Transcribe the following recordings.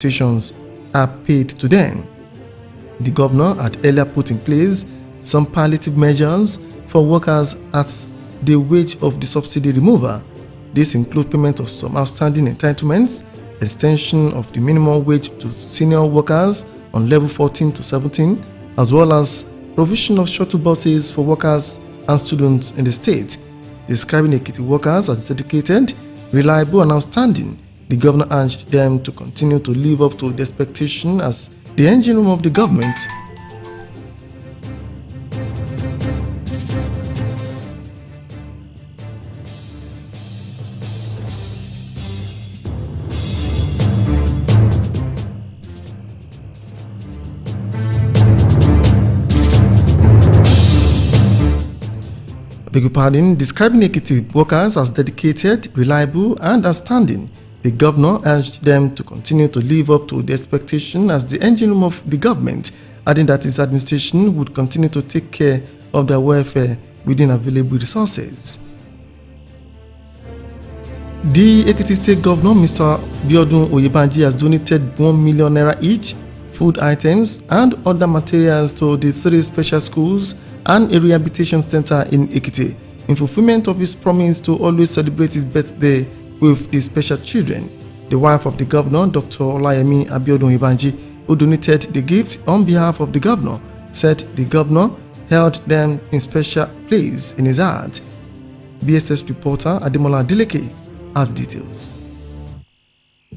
computations are paid to them. The governor had earlier put in place some palliative measures for workers at the wage of the subsidy removal. This includes payment of some outstanding entitlements, extension of the minimum wage to senior workers on level 14 to 17, as well as provision of shuttle buses for workers and students in the state. Describing Ekiti workers as dedicated, reliable and outstanding, the governor urged them to continue to live up to the expectation as the engine room of the government. Describing Ekiti workers as dedicated, reliable and outstanding, the governor urged them to continue to live up to the expectation as the engine room of the government, adding that his administration would continue to take care of their welfare within available resources. The Ekiti State Governor, Mr. Biodun Oyebanji, has donated 1 million naira each, food items and other materials to the 3 special schools and a rehabilitation center in Ekiti in fulfillment of his promise to always celebrate his birthday with the special children. The wife of the governor, Dr. Olayemi Abiodun Oyebanji, who donated the gift on behalf of the governor, said the governor held them in special place in his heart. BSS reporter Ademola Adeleke has details.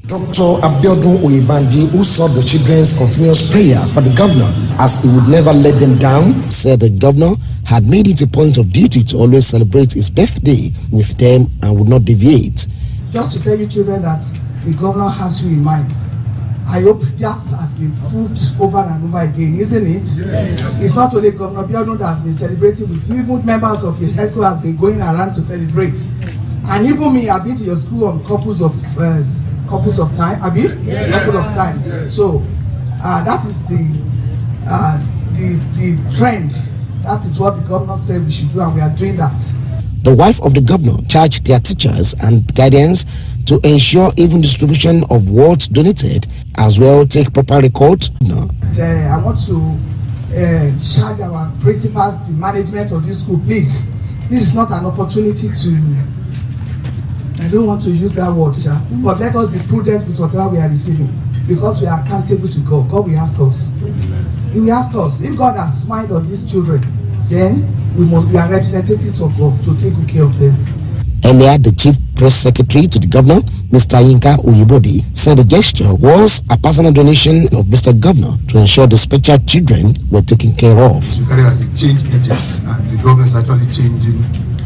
Dr. Abiodun Oyebanji, who sought the children's continuous prayer for the governor as he would never let them down, said the governor had made it a point of duty to always celebrate his birthday with them and would not deviate. Just to tell you children that the governor has you in mind. I hope that has been proved over and over again, isn't it? Yes. It's not only Governor Biodun that has been celebrating with you, even members of your high school have been going around to celebrate. And even me, I've been to your school on couples of times. So that is the trend. That is what the governor said we should do, and we are doing that. The wife of the governor charged their teachers and guardians to ensure even distribution of what donated, as well take proper records. I want to charge our principals, the management of this school, please. This is not an opportunity to, I don't want to use that word, but let us be prudent with whatever we are receiving, because we are accountable to God. God will ask us. He will ask us. If God has smiled on these children, then we are representatives of God to take good care of them. Earlier, the chief press secretary to the governor, Mr. Yinka Oyibodi, said the gesture was a personal donation of Mr. Governor to ensure the special children were taken care of. You carry as a change agent, and the government is actually changing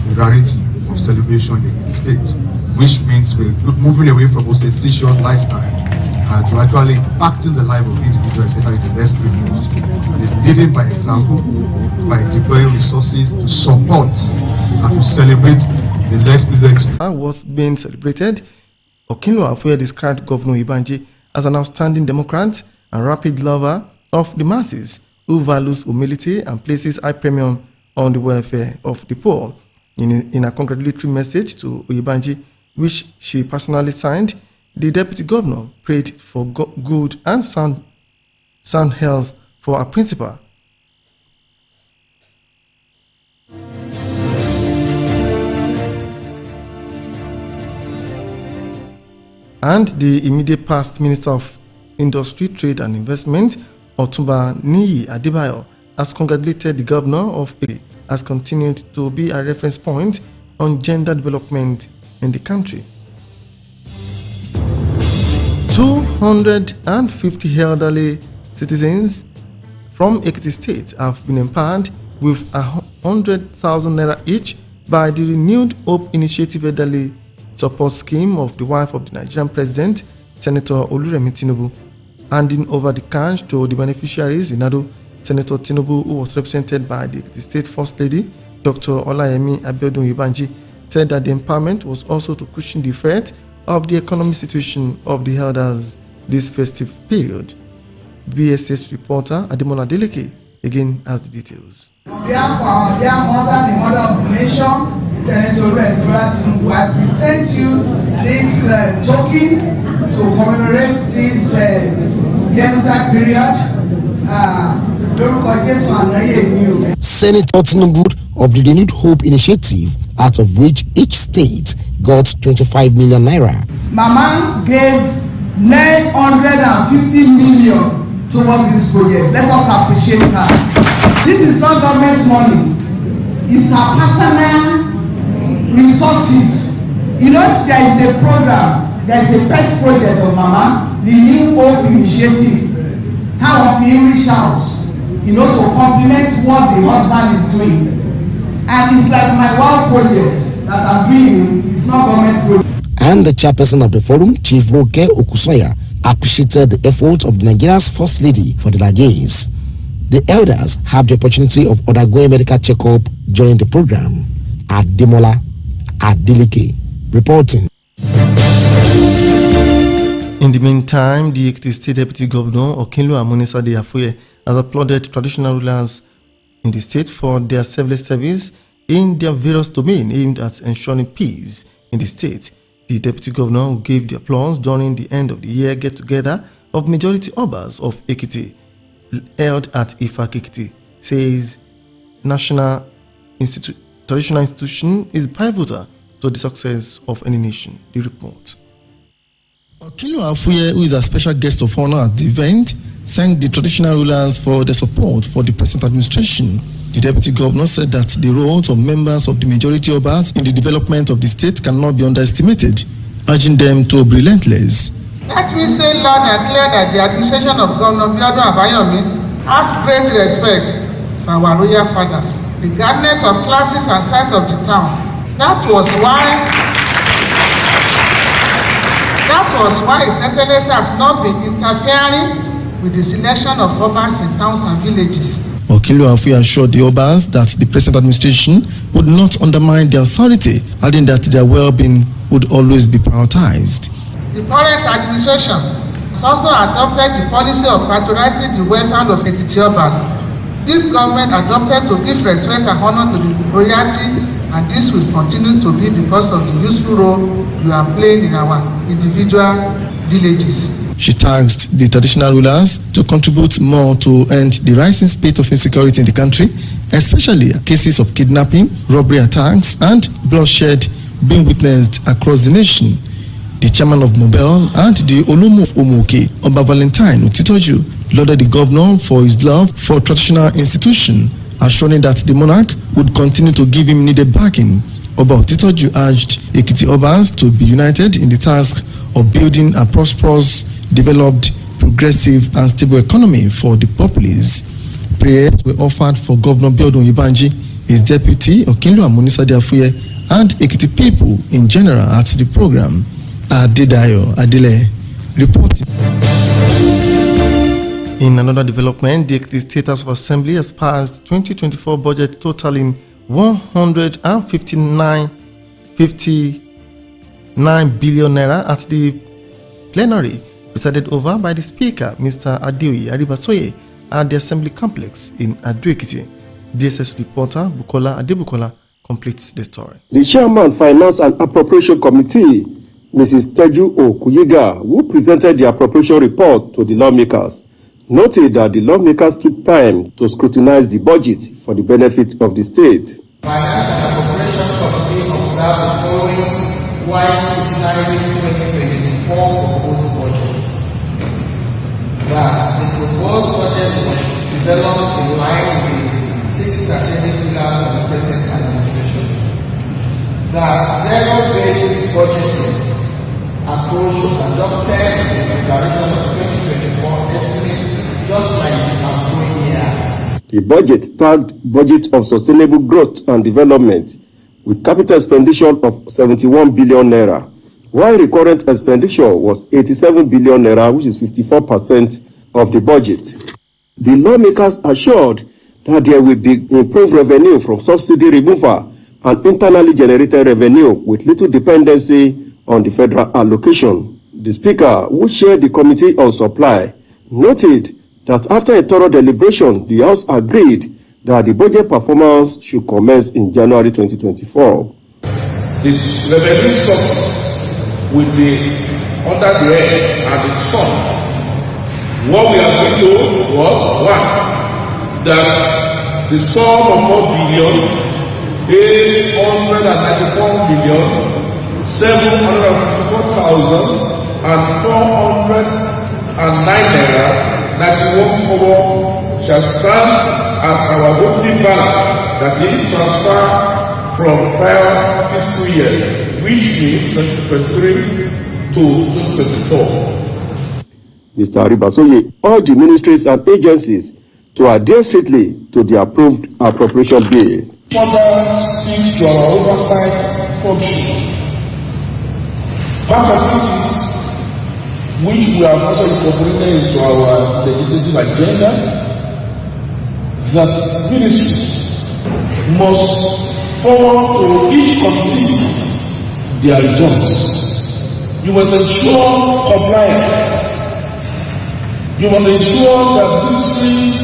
the rarity of celebration in the state, which means we're moving away from ostentatious lifestyle to actually impacting the life of individuals, especially the less privileged. And it's leading by example, by deploying resources to support and to celebrate the less privileged. Was being celebrated, Okinlo Afuye described Governor Oyebanji as an outstanding Democrat and rapid lover of the masses who values humility and places high premium on the welfare of the poor. In a congratulatory message to Oyebanji, which she personally signed, the deputy governor prayed for good and sound health for our principal. And the immediate past Minister of Industry, Trade and Investment, Otumba Niyi Adebayo, has congratulated the governor of Ekiti, has continued to be a reference point on gender development in the country. 250 elderly citizens from Ekiti State have been empowered with 100,000 naira each by the renewed Hope Initiative Elderly Support Scheme of the wife of the Nigerian President, Senator Oluremi Tinubu. Handing over the cash to the beneficiaries in Ado, Senator Tinubu, who was represented by the State First Lady, Dr. Olayemi Abiodun Oyebanji, said that the empowerment was also to cushion the effect of the economic situation of the elders this festive period. BSS reporter Ademola Adeleke again has the details. On behalf of our dear mother, the mother of the nation, Senator Tinubu, I present you this token to commemorate this genocide period. Senator Tinubu of the Renewed Hope Initiative, out of which each state got 25 million naira. Mama gave 950 million towards this project. Let us appreciate her. This is not government money. It's her personal resources. You know, there is a program, there is a pet project of Mama, the New Hope Initiative. How of you reach out, you know, to complement what the husband is doing. And it's like my wild project that I'm doing with it. It's not government project. And the chairperson of the forum, Chief Roke Okusoya, appreciated the effort of Nigeria's First Lady for the Nigerians. The elders have the opportunity of undergoing medical checkup during the program. Ademola Adeleke reporting. In the meantime, the Ekiti State Deputy Governor Okinlo Amunisade Afuye has applauded traditional rulers in the state for their selfless service in their various domains aimed at ensuring peace in the state. The Deputy Governor gave the applause during the end of the year get-together of majority Obas of Ekiti held at Ifak Ekiti, says traditional institution is pivotal to the success of any nation. The report. Okinlo Afuye, who is a special guest of honor at the event, thanked the traditional rulers for their support for the present administration. The Deputy Governor said that the roles of members of the majority Obas in the development of the state cannot be underestimated, urging them to be relentless. Let me say loud and clear that the administration of Governor Biodun Abayomi has great respect for our royal fathers, regardless of classes and size of the town. That was why His Excellency has not been interfering with the selection of Obas in towns and villages. Okinlo Afuye assured the Obas that the present administration would not undermine their authority, adding that their well-being would always be prioritized. The current administration has also adopted the policy of prioritizing the welfare of Ekiti Obas. This government adopted to give respect and honor to the royalty, and this will continue to be because of the useful role you are playing in our individual villages. She tasked the traditional rulers to contribute more to end the rising spate of insecurity in the country, especially cases of kidnapping, robbery attacks, and bloodshed being witnessed across the nation. The chairman of Mobel and the Olumo of Omoke, Oba Valentine Otitoju, lauded the governor for his love for traditional institution, assuring that the monarch would continue to give him needed backing. Oba Otitoju urged Ekiti Obas to be united in the task of building a prosperous, developed, progressive and stable economy for the populace. Prayers were offered for Governor Biodun Oyebanji, his deputy Okinlo Amunisade Afuye, and Ekiti people in general at the program. Adedayo Adele reporting. In another development, the Ekiti State House of Assembly has passed 2024 budget totaling 159 billion naira at the plenary, presided over by the Speaker, Mr. Adeoye Aribasoye, at the Assembly Complex in Ado-Ekiti. DSS reporter Bukola Adebukola completes the story. The Chairman, Finance and Appropriation Committee, Mrs. Teju Okuyiga, who presented the appropriation report to the lawmakers, noted that the lawmakers took time to scrutinize the budget for the benefit of the state. Finance and Appropriation Committee observed the following while scrutinizing 2024 proposed budget. That the proposed budget was developed in line with the 6 strategic pillars of the present administration. That zero-based budgeting approach was adopted in the declaration of 2024 estimates just like the outgoing year. The budget tagged Budget of Sustainable Growth and Development with capital expenditure of 71 billion naira, while recurrent expenditure was 87 billion naira, which is 54% of the budget. The lawmakers assured that there will be improved revenue from subsidy removal and internally generated revenue with little dependency on the federal allocation. The Speaker, who chaired the Committee on Supply, noted that after a thorough deliberation, the House agreed that the budget performance should commence in January 2024. This revenue sources will be under the earth and the sun. What we are going to was one, that the sum of 4,894,754,91 shall stand as our opening balance, that is transferred from prior fiscal year, which means 2023 to 2024. Mr. Aribasoye urged the ministries and agencies to adhere strictly to the approved appropriation bill. Further speaks to our oversight function. Part of this is, which we have also incorporated into our legislative agenda, that ministries must forward to each committee their results. You must ensure compliance. You must ensure that ministries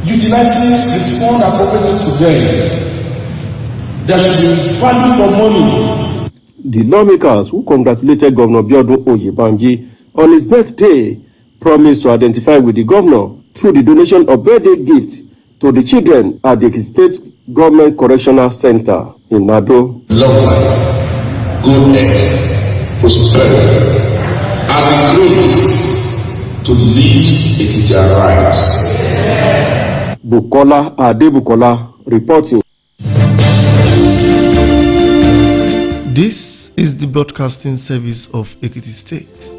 utilizing the fund appropriated to them. There should be value for money. The lawmakers who congratulated Governor Biodun Oyebanji on his birthday promised to identify with the governor through the donation of birthday gifts to the children at the State Government Correctional Center in Nado. Long life, good health, prosperity, and the grace to lead Ekiti right. Bukola Adebukola reporting. This is the broadcasting service of Ekiti State.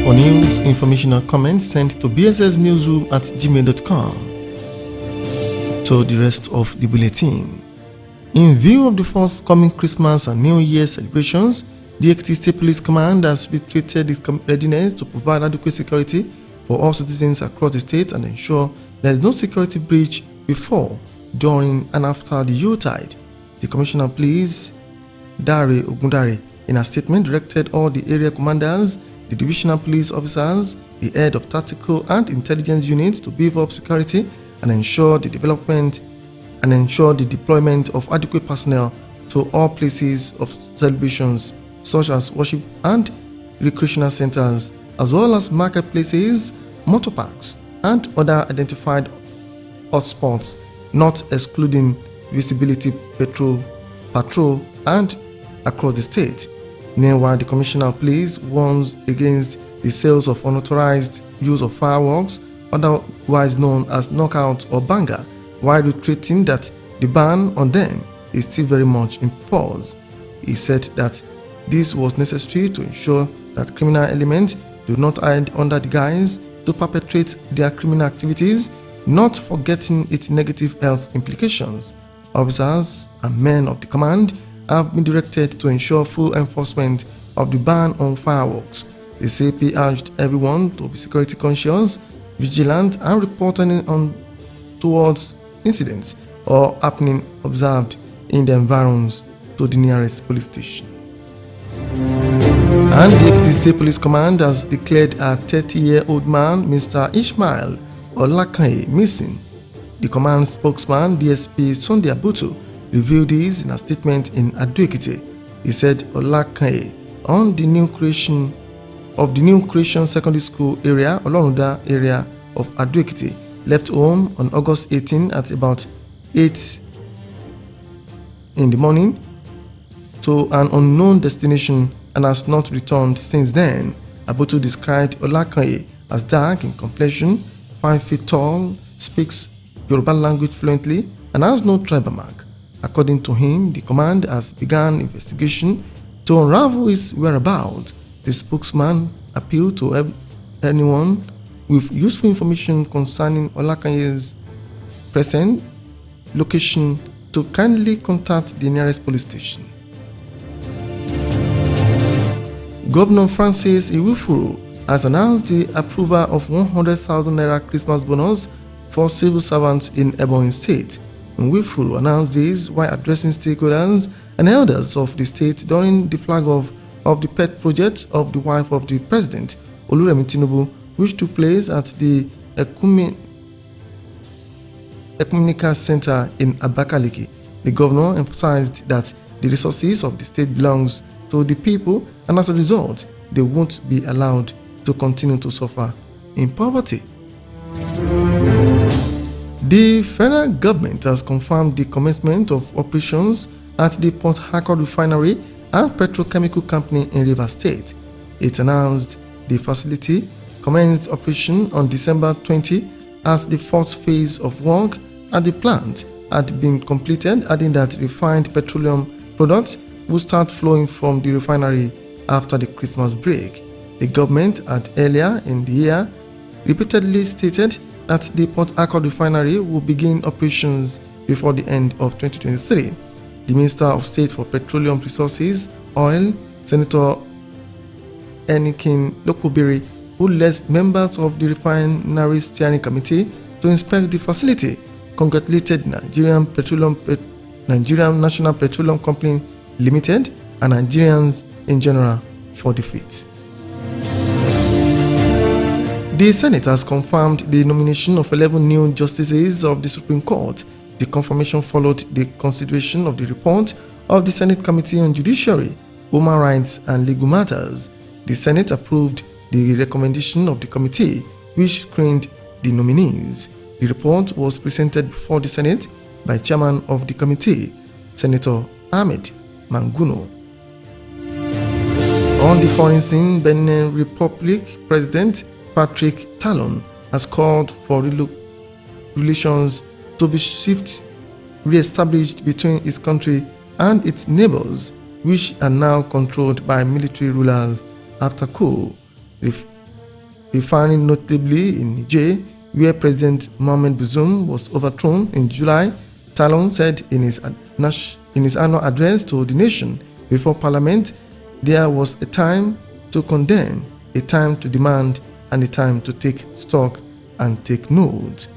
For news, information, or comments, send to bssnewsroom@gmail.com. To the rest of the bulletin. In view of the forthcoming Christmas and New Year celebrations, the Ekiti State Police Command has reiterated its readiness to provide adequate security for all citizens across the state and ensure there is no security breach before, during, and after the Yuletide. The Commissioner of Police, Dare Ogundare, in a statement directed all the area commanders, the divisional police officers, the head of tactical and intelligence units to beef up security and ensure the deployment of adequate personnel to all places of celebrations such as worship and recreational centers, as well as marketplaces, motor parks, and other identified hotspots, not excluding visibility patrol and across the state. Meanwhile, the Commissioner of Police warns against the sales of unauthorized use of fireworks, otherwise known as knockout or banger, while reiterating that the ban on them is still very much in force. He said that this was necessary to ensure that criminal elements do not hide under the guise to perpetrate their criminal activities, not forgetting its negative health implications. Officers and men of the command have been directed to ensure full enforcement of the ban on fireworks. The CP urged everyone to be security conscious, vigilant, and reporting on towards incidents or happening observed in the environs to the nearest police station. And the Ekiti State Police Command has declared a 30-year-old man, Mr. Ishmael Olakanye, missing. The command spokesman, DSP Sunday Abutu, revealed this in a statement in Ado-Ekiti. He said Olakanye, on the new creation secondary school area, Oloruda area of Ado-Ekiti, left home on August 18 at about 8 in the morning to an unknown destination and has not returned since then. Abutu described Olakanye as dark in complexion, 5 feet tall, speaks Yoruba language fluently, and has no tribal mark. According to him, the command has begun investigation to unravel his whereabouts. The spokesman appealed to anyone with useful information concerning Olakanye's present location to kindly contact the nearest police station. Governor Francis Iwifuru has announced the approval of 100,000 naira Christmas bonus for civil servants in Ebonyi State. Iwifuru announced this while addressing stakeholders and elders of the state during the flag off of the pet project of the wife of the president, Oluremi Tinubu, which took place at the Ecumenical Center in Abakaliki. The governor emphasized that the resources of the state belongs to the people, and as a result, they won't be allowed to continue to suffer in poverty. The federal government has confirmed the commencement of operations at the Port Harcourt Refinery and Petrochemical Company in Rivers State. It announced the facility commenced operation on December 20 as the first phase of work at the plant had been completed, adding that refined petroleum products will start flowing from the refinery after the Christmas break. The government had earlier in the year repeatedly stated that the Port Harcourt Refinery will begin operations before the end of 2023. The Minister of State for Petroleum Resources, Oil, Senator Enikin Lokobiri, who led members of the Refinery Steering Committee to inspect the facility, congratulated Nigerian National Petroleum Company Limited and Nigerians in general for the feat. The Senate has confirmed the nomination of 11 new justices of the Supreme Court. The confirmation followed the consideration of the report of the Senate Committee on Judiciary, Human Rights and Legal Matters. The Senate approved the recommendation of the committee, which screened the nominees. The report was presented before the Senate by Chairman of the committee, Senator Ahmed Manguno. On the foreign scene, Benin Republic President Patrick Talon has called for relations to be re-established between his country and its neighbors, which are now controlled by military rulers after coup, referring notably in Niger, where President Mohamed Bazoum was overthrown in July. Talon said in his annual address to the nation before Parliament, there was a time to condemn, a time to demand, and a time to take stock and take note.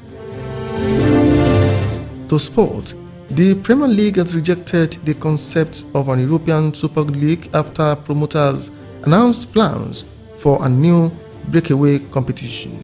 To sport, the Premier League has rejected the concept of an European Super League after promoters announced plans for a new breakaway competition.